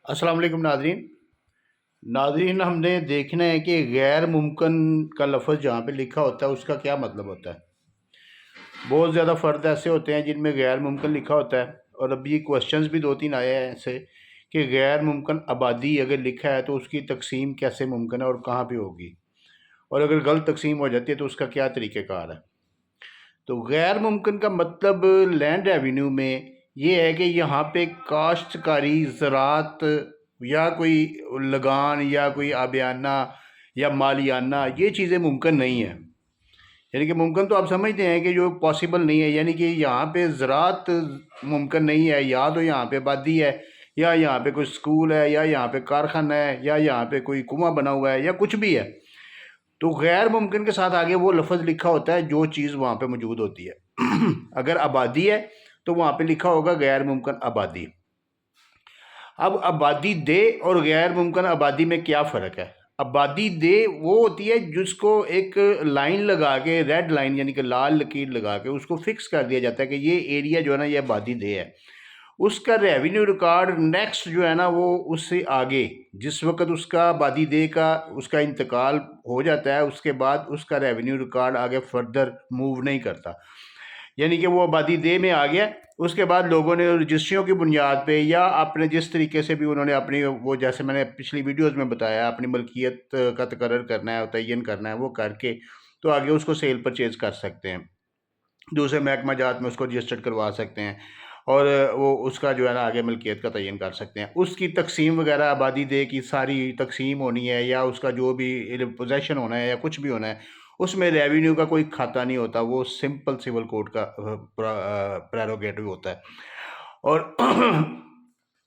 अस्सलाम वालेकुम नादरीन, हमने देखना है कि गैर मुमकिन का लफ्ज़ जहाँ पे लिखा होता है उसका क्या मतलब होता है। बहुत ज़्यादा फ़र्द ऐसे होते हैं जिनमें गैर मुमकिन लिखा होता है, और अभी क्वेश्चंस भी 2-3 आए हैं ऐसे कि गैर मुमकिन आबादी अगर लिखा है तो उसकी तकसीम कैसे मुमकिन है और कहाँ पे होगी, और अगर गलत तकसीम हो जाती है तो उसका क्या तरीक़ेकार है। तो गैर मुमकिन का मतलब लैंड रेवेन्यू में ये है कि यहाँ पे काश्तकारी ज़रात या कोई लगान या कोई आबियाना या मालियाना ये चीज़ें मुमकिन नहीं है। यानी कि मुमकिन तो आप समझते हैं कि जो पॉसिबल नहीं है, यानी कि यहाँ पे ज़रात मुमकिन नहीं है, या तो यहाँ पे आबादी है, या यहाँ पे कोई स्कूल है, या यहाँ पे कारखाना है, या यहाँ पे कोई कुआं बना हुआ है, या कुछ भी है। तो गैर मुमकिन के साथ आगे वो लफ्ज़ लिखा होता है जो चीज़ वहाँ पे मौजूद होती है। अगर आबादी है तो वहाँ पे लिखा होगा गैर मुमकिन आबादी। अब आबादी दे और गैर मुमकिन आबादी में क्या फ़र्क है। आबादी दे वो होती है जिसको एक लाइन लगा के, रेड लाइन यानी कि लाल लकीर लगा के उसको फिक्स कर दिया जाता है कि ये एरिया जो है ना ये आबादी दे है। उसका रेवेन्यू रिकॉर्ड नेक्स्ट जो है ना वो उससे आगे, जिस वक्त उसका आबादी दे का उसका इंतकाल हो जाता है उसके बाद उसका रेवेन्यू रिकॉर्ड आगे फर्दर मूव नहीं करता। यानी कि वो आबादी दे में आ गया, उसके बाद लोगों ने रजिस्ट्रियों की बुनियाद पे या अपने जिस तरीके से भी उन्होंने अपनी वो, जैसे मैंने पिछली वीडियोस में बताया, अपनी मलकियत का तकर्रर करना है, तयन करना है, वो करके तो आगे उसको सेल परचेज कर सकते हैं, दूसरे महकमा जात में उसको रजिस्टर्ड करवा सकते हैं, और वो उसका जो है ना आगे मलकियत का तयन कर सकते हैं। उसकी तकसीम वगैरह आबादी दे की सारी तकसीम होनी है, या उसका जो भी पोजेशन होना है या कुछ भी होना है, उसमें रेवेन्यू का कोई खाता नहीं होता, वो सिंपल सिविल कोड का प्रेरोगेटिव होता है। और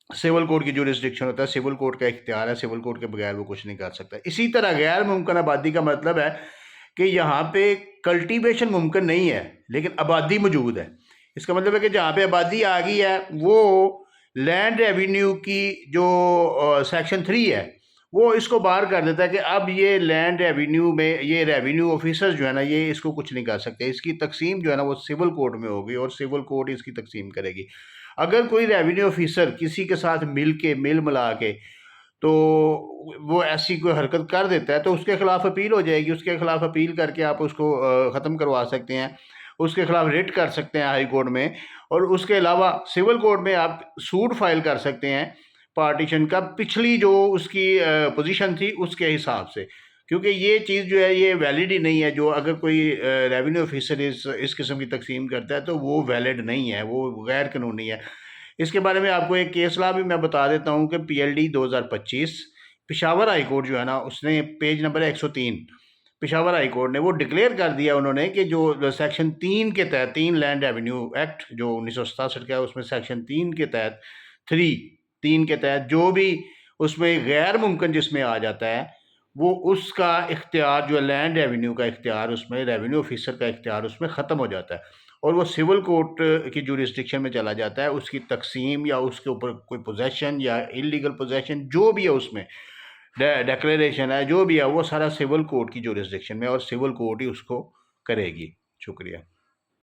सिविल कोड की जुरिस्डिक्शन होता है, सिविल कोड का इख्तियार है, सिविल कोड के बगैर वो कुछ नहीं कर सकता। इसी तरह गैर मुमकिन आबादी का मतलब है कि यहाँ पे कल्टीवेशन मुमकिन नहीं है लेकिन आबादी मौजूद है। इसका मतलब है कि जहाँ पे आबादी आ गई है वो लैंड रेवेन्यू की जो सेक्शन 3 है वो इसको बाहर कर देता है कि अब ये लैंड रेवेन्यू में ये रेवेन्यू ऑफिसर्स जो है ना ये इसको कुछ नहीं कर सकते। इसकी तकसीम जो है ना वो सिविल कोड में होगी और सिविल कोड इसकी तकसीम करेगी। अगर कोई रेवेन्यू ऑफिसर किसी के साथ मिल मिला के तो वो ऐसी कोई हरकत कर देता है तो उसके खिलाफ अपील हो जाएगी। उसके खिलाफ अपील करके आप उसको ख़त्म करवा सकते हैं, उसके खिलाफ रिट कर सकते हैं हाई कोर्ट में, और उसके अलावा सिविल कोर्ट में आप सूट फाइल कर सकते हैं पार्टीशन का पिछली जो उसकी पोजीशन थी उसके हिसाब से, क्योंकि ये चीज़ जो है ये वैलिड ही नहीं है। जो अगर कोई रेवेन्यू ऑफिसर इस किस्म की तकसीम करता है तो वो वैलिड नहीं है, वो गैर कानूनी है। इसके बारे में आपको एक केस लॉ भी मैं बता देता हूँ कि PLD 2025 पेशावर हाई कोर्ट जो है ना उसने page number 103, Peshawar high court ने वो डिक्लेयर कर दिया उन्होंने कि जो सेक्शन 3 के तहत, 3 लैंड रेवेन्यू एक्ट जो 1967 का है उसमें सेक्शन 3 के तहत 3 के तहत जो भी उसमें गैर मुमकिन जिसमें आ जाता है वो उसका इख्तियार जो लैंड रेवेन्यू का इख्तियार, उसमें रेवेन्यू ऑफिसर का इख्तियार उसमें ख़त्म हो जाता है और वो सिविल कोर्ट की जुरिस्डिक्शन में चला जाता है। उसकी तकसीम या उसके ऊपर कोई पोजेशन या इलीगल पोजेशन जो भी है उसमें डेक्लेरेशन है जो भी है वो सारा सिविल कोर्ट की जुरिस्डिक्शन में, और सिविल कोर्ट ही उसको करेगी। शुक्रिया।